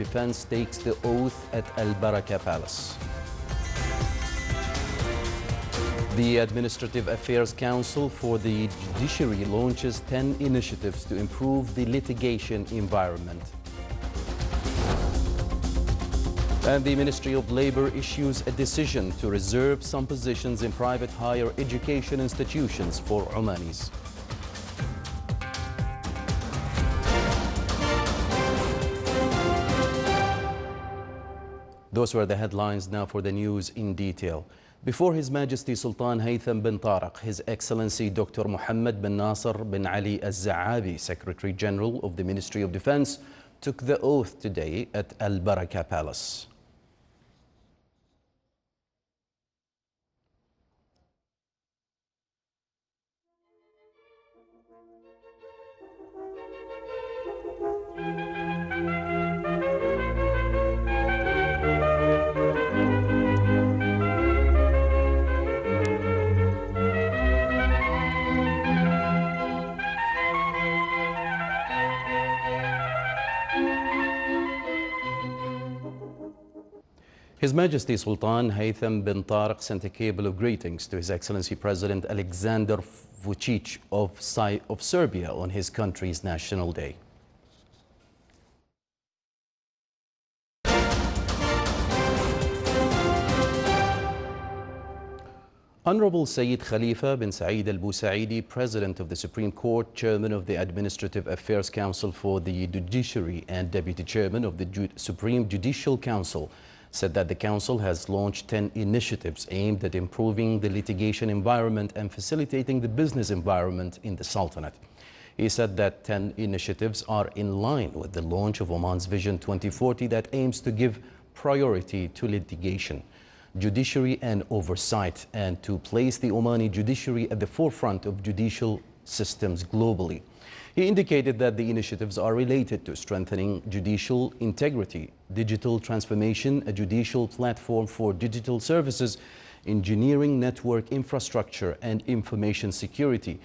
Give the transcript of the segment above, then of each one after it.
Defense takes the oath at Al Baraka Palace. The Administrative Affairs Council for the Judiciary launches 10 initiatives to improve the litigation environment. And the Ministry of Labor issues a decision to reserve some positions in private higher education institutions for Omanis. Those were the headlines. Now for the news in detail. Before His Majesty Sultan Haytham bin Tariq, His Excellency Dr. Mohammed bin Nasser bin Ali Al-Za'abi, Secretary General of the Ministry of Defense, took the oath today at Al Baraka Palace. His Majesty Sultan Haytham bin Tariq sent a cable of greetings to His Excellency President Alexander Vučić of Serbia on his country's National Day. Honorable Sayyid Khalifa bin Saeed Al-Busaidi, President of the Supreme Court, Chairman of the Administrative Affairs Council for the Judiciary and Deputy Chairman of the Supreme Judicial Council, said that the Council has launched 10 initiatives aimed at improving the litigation environment and facilitating the business environment in the Sultanate. He said that 10 initiatives are in line with the launch of Oman's Vision 2040 that aims to give priority to litigation, judiciary and oversight, and to place the Omani judiciary at the forefront of judicial systems globally. He indicated that the initiatives are related to strengthening judicial integrity, digital transformation, a judicial platform for digital services, engineering network infrastructure and information security,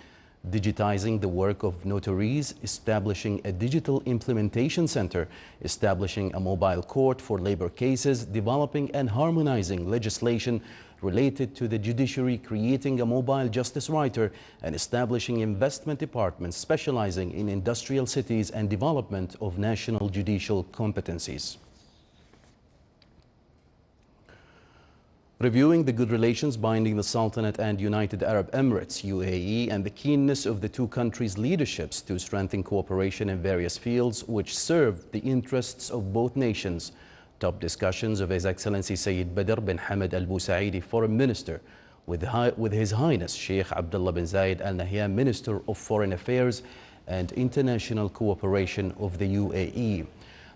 digitizing the work of notaries, establishing a digital implementation center, establishing a mobile court for labor cases, developing and harmonizing legislation related to the judiciary, creating a mobile justice writer, and establishing investment departments specializing in industrial cities and development of national judicial competencies. Reviewing the good relations binding the Sultanate and United Arab Emirates, UAE, and the keenness of the two countries' leaderships to strengthen cooperation in various fields which serve the interests of both nations, top discussions of His Excellency Sayyid Badr bin Hamad Al-Busaidi, Foreign Minister, with His Highness Sheikh Abdullah bin Zayed Al Nahyan, Minister of Foreign Affairs and International Cooperation of the UAE.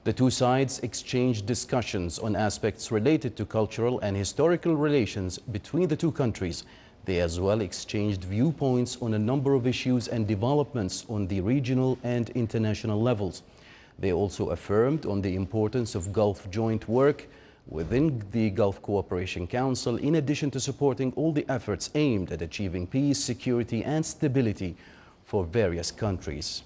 The two sides exchanged discussions on aspects related to cultural and historical relations between the two countries. They as well exchanged viewpoints on a number of issues and developments on the regional and international levels. They also affirmed on the importance of Gulf joint work within the Gulf Cooperation Council, in addition to supporting all the efforts aimed at achieving peace, security and stability for various countries.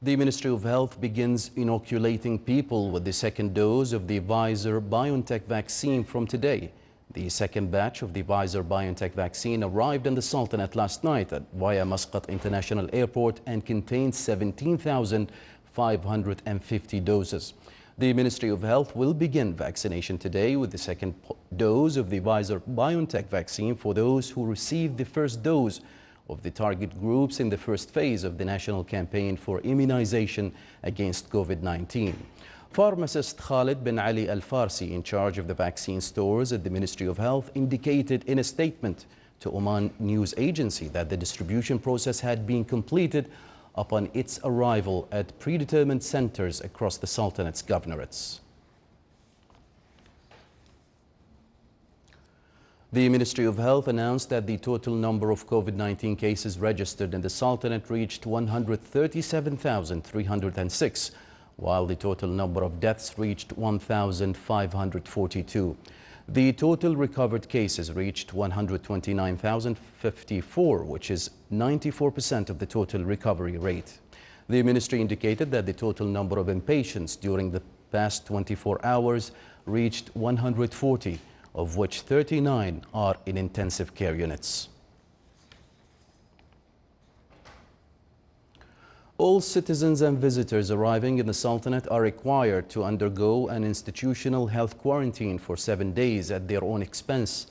The Ministry of Health begins inoculating people with the second dose of the Pfizer-BioNTech vaccine from today. The second batch of the Pfizer-BioNTech vaccine arrived in the Sultanate last night via Muscat International Airport and contained 17,550 doses. The Ministry of Health will begin vaccination today with the second dose of the Pfizer-BioNTech vaccine for those who received the first dose of the target groups in the first phase of the national campaign for immunization against COVID-19. Pharmacist Khalid bin Ali Al-Farsi, in charge of the vaccine stores at the Ministry of Health, indicated in a statement to Oman News Agency that the distribution process had been completed upon its arrival at predetermined centers across the Sultanate's governorates. The Ministry of Health announced that the total number of COVID-19 cases registered in the Sultanate reached 137,306, while the total number of deaths reached 1,542. The total recovered cases reached 129,054, which is 94% of the total recovery rate. The ministry indicated that the total number of inpatients during the past 24 hours reached 140, of which 39 are in intensive care units. All citizens and visitors arriving in the Sultanate are required to undergo an institutional health quarantine for 7 days at their own expense,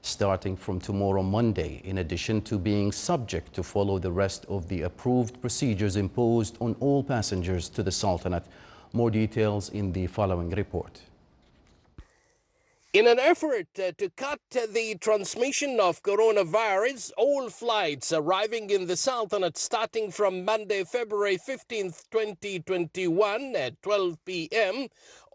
starting from tomorrow Monday, in addition to being subject to follow the rest of the approved procedures imposed on all passengers to the Sultanate. More details in the following report. In an effort to cut the transmission of coronavirus, all flights arriving in the Sultanate starting from Monday, February 15th, 2021 at 12 p.m.,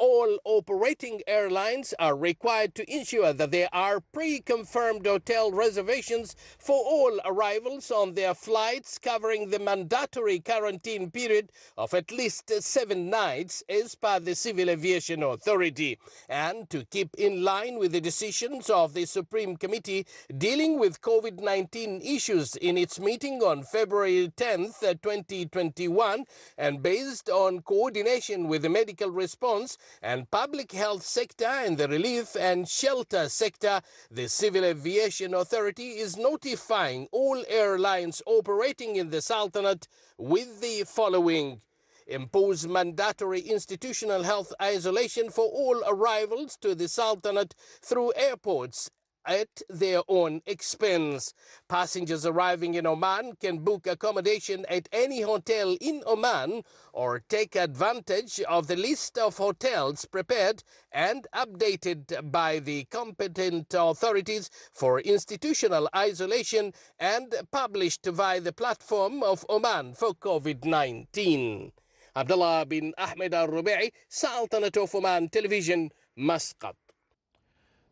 all operating airlines are required to ensure that there are pre-confirmed hotel reservations for all arrivals on their flights covering the mandatory quarantine period of at least 7 nights as per the Civil Aviation Authority. And to keep in line with the decisions of the Supreme Committee dealing with COVID-19 issues in its meeting on February 10th, 2021, and based on coordination with the medical response and public health sector and the relief and shelter sector, the Civil Aviation Authority is notifying all airlines operating in the Sultanate with the following: impose mandatory institutional health isolation for all arrivals to the Sultanate through airports at their own expense. Passengers arriving in Oman can book accommodation at any hotel in Oman or take advantage of the list of hotels prepared and updated by the competent authorities for institutional isolation and published via the platform of Oman for COVID-19. Abdullah bin Ahmed al-Rubi'i, Sultanate of Oman Television, Muscat.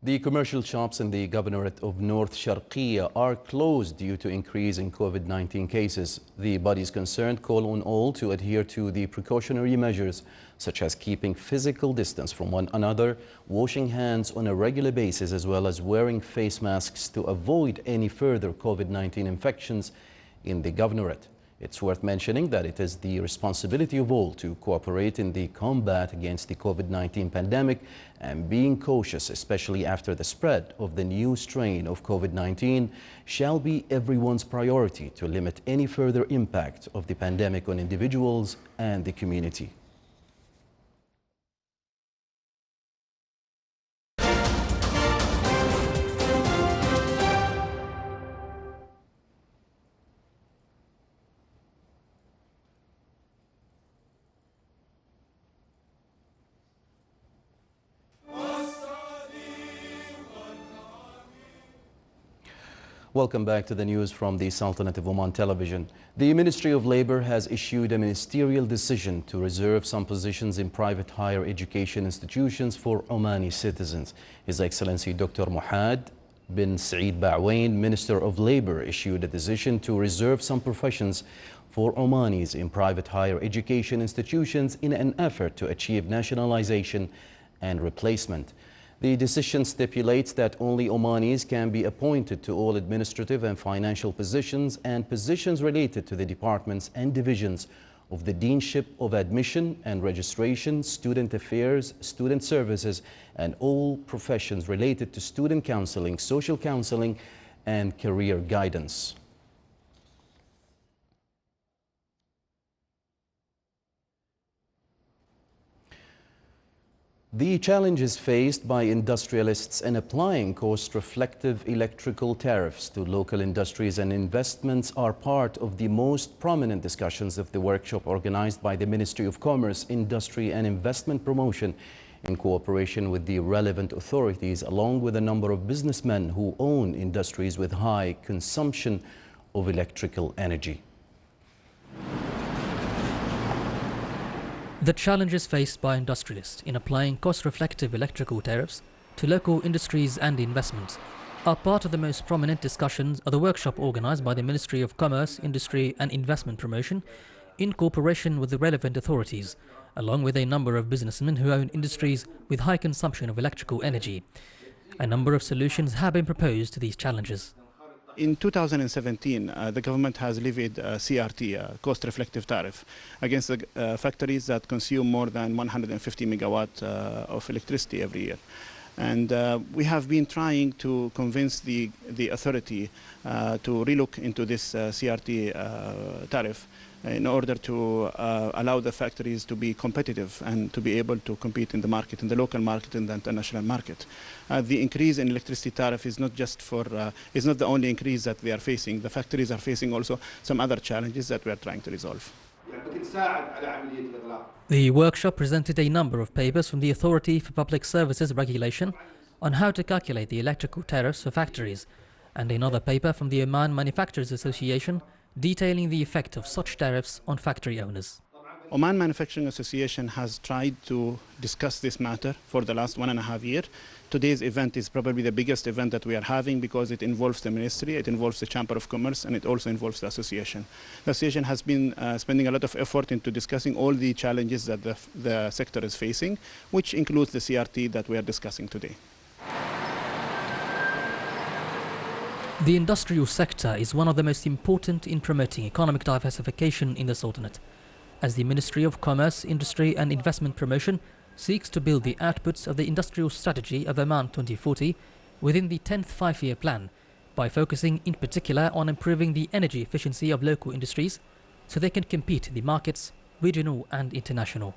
The commercial shops in the Governorate of North Sharqiya are closed due to increase in COVID-19 cases. The bodies concerned call on all to adhere to the precautionary measures, such as keeping physical distance from one another, washing hands on a regular basis, as well as wearing face masks to avoid any further COVID-19 infections in the Governorate. It's worth mentioning that it is the responsibility of all to cooperate in the combat against the COVID-19 pandemic, and being cautious, especially after the spread of the new strain of COVID-19, shall be everyone's priority to limit any further impact of the pandemic on individuals and the community. Welcome back to the news from the Sultanate of Oman Television. The Ministry of Labor has issued a ministerial decision to reserve some positions in private higher education institutions for Omani citizens. His Excellency Dr. Muhammad bin Saeed Ba'wain, Minister of Labor, issued a decision to reserve some professions for Omanis in private higher education institutions in an effort to achieve nationalization and replacement. The decision stipulates that only Omanis can be appointed to all administrative and financial positions and positions related to the departments and divisions of the Deanship of Admission and Registration, Student Affairs, Student Services, and all professions related to student counseling, social counseling, and career guidance. The challenges faced by industrialists in applying cost-reflective electrical tariffs to local industries and investments are part of the most prominent discussions of the workshop organized by the Ministry of Commerce, Industry and Investment Promotion in cooperation with the relevant authorities, along with a number of businessmen who own industries with high consumption of electrical energy. The challenges faced by industrialists in applying cost-reflective electrical tariffs to local industries and investments are part of the most prominent discussions of the workshop organized by the Ministry of Commerce, Industry and Investment Promotion in cooperation with the relevant authorities, along with a number of businessmen who own industries with high consumption of electrical energy. A number of solutions have been proposed to these challenges. In 2017, the government has levied a CRT, a cost-reflective tariff, against the factories that consume more than 150 megawatt of electricity every year. And we have been trying to convince the authority to relook into this CRT tariff in order to allow the factories to be competitive and to be able to compete in the market, in the local market and the international market. The increase in electricity tariff is not just is not the only increase that they are facing. The factories are facing also some other challenges that we are trying to resolve. The workshop presented a number of papers from the Authority for Public Services Regulation on how to calculate the electrical tariffs for factories, and another paper from the Oman Manufacturers Association detailing the effect of such tariffs on factory owners. Oman Manufacturing Association has tried to discuss this matter for the last 1.5 years. Today's event is probably the biggest event that we are having because it involves the ministry, it involves the Chamber of Commerce, and it also involves the association. The association has been spending a lot of effort into discussing all the challenges that the sector is facing, which includes the CRT that we are discussing today. The industrial sector is one of the most important in promoting economic diversification in the Sultanate, as the Ministry of Commerce, Industry and Investment Promotion seeks to build the outputs of the industrial strategy of Oman 2040 within the 10th five-year plan by focusing in particular on improving the energy efficiency of local industries so they can compete in the markets, regional and international.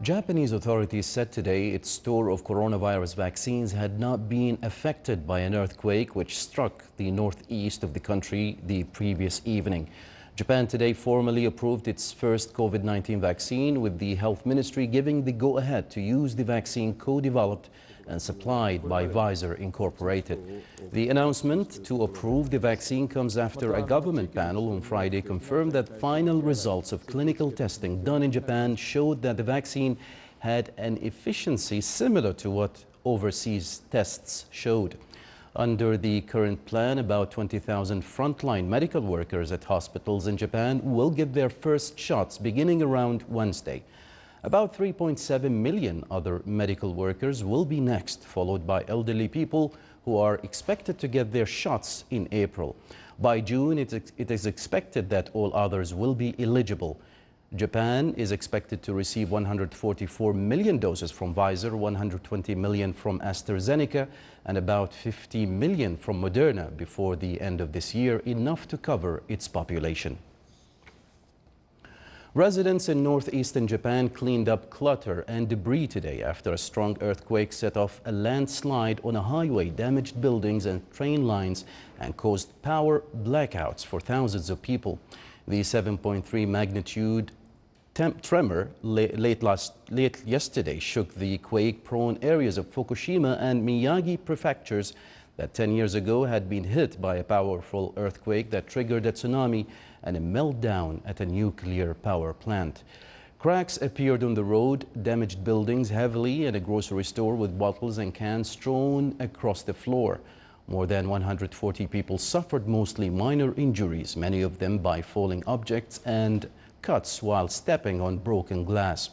Japanese authorities said today its store of coronavirus vaccines had not been affected by an earthquake which struck the northeast of the country the previous evening. Japan today formally approved its first COVID-19 vaccine, with the health ministry giving the go-ahead to use the vaccine co-developed and supplied by Pfizer Incorporated. The announcement to approve the vaccine comes after a government panel on Friday confirmed that final results of clinical testing done in Japan showed that the vaccine had an efficiency similar to what overseas tests showed. Under the current plan, about 20,000 frontline medical workers at hospitals in Japan will get their first shots beginning around Wednesday. About 3.7 million other medical workers will be next, followed by elderly people who are expected to get their shots in April. By June, it is expected that all others will be eligible. Japan is expected to receive 144 million doses from Pfizer, 120 million from AstraZeneca, and about 50 million from Moderna before the end of this year, enough to cover its population. Residents in northeastern Japan cleaned up clutter and debris today after a strong earthquake set off a landslide on a highway, damaged buildings and train lines, and caused power blackouts for thousands of people. The 7.3 magnitude tremor late yesterday shook the quake-prone areas of Fukushima and Miyagi prefectures that 10 years ago had been hit by a powerful earthquake that triggered a tsunami and a meltdown at a nuclear power plant. Cracks appeared on the road, damaged buildings heavily, and a grocery store with bottles and cans strewn across the floor. More than 140 people suffered mostly minor injuries, many of them by falling objects and cuts while stepping on broken glass.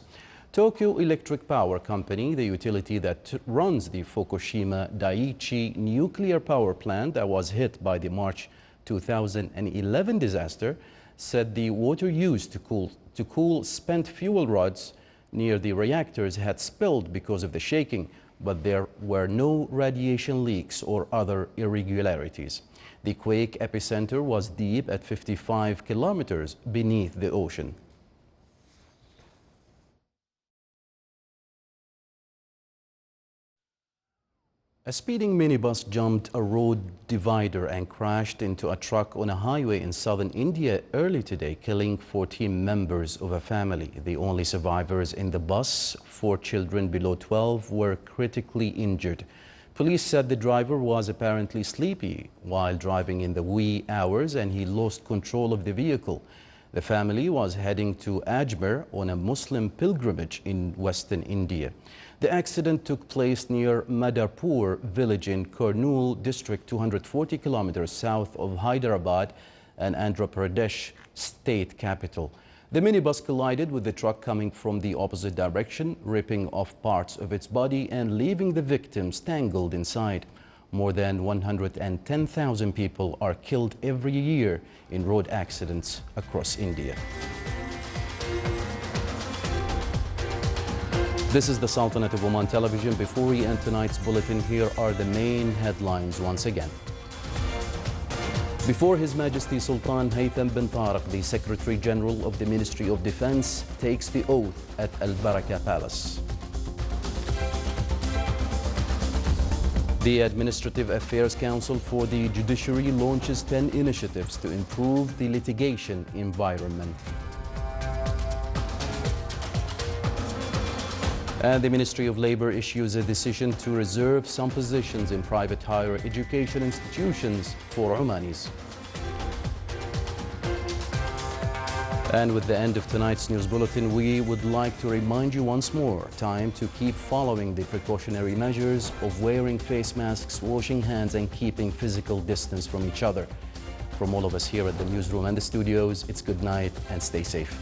Tokyo Electric Power Company, the utility that runs the Fukushima Daiichi nuclear power plant that was hit by the March 2011 disaster, said the water used to cool spent fuel rods near the reactors had spilled because of the shaking, but there were no radiation leaks or other irregularities. The quake epicenter was deep at 55 kilometers beneath the ocean. A speeding minibus jumped a road divider and crashed into a truck on a highway in southern India early today, killing 14 members of a family. The only survivors in the bus, 4 children below 12, were critically injured. Police said the driver was apparently sleepy while driving in the wee hours and he lost control of the vehicle. The family was heading to Ajmer on a Muslim pilgrimage in western India. The accident took place near Madharpur village in Kurnool district, 240 kilometers south of Hyderabad and Andhra Pradesh state capital. The minibus collided with the truck coming from the opposite direction, ripping off parts of its body and leaving the victims tangled inside. More than 110,000 people are killed every year in road accidents across India. This is the Sultanate of Oman Television. Before we end tonight's bulletin, here are the main headlines once again. Before His Majesty Sultan Haytham bin Tariq, the Secretary General of the Ministry of Defense, takes the oath at Al Baraka Palace. The Administrative Affairs Council for the Judiciary launches 10 initiatives to improve the litigation environment. And the Ministry of Labour issues a decision to reserve some positions in private higher education institutions for Omanis. And with the end of tonight's news bulletin, we would like to remind you once more, time to keep following the precautionary measures of wearing face masks, washing hands, and keeping physical distance from each other. From all of us here at the newsroom and the studios, it's good night and stay safe.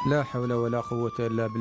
لا حول ولا قوة إلا بالله.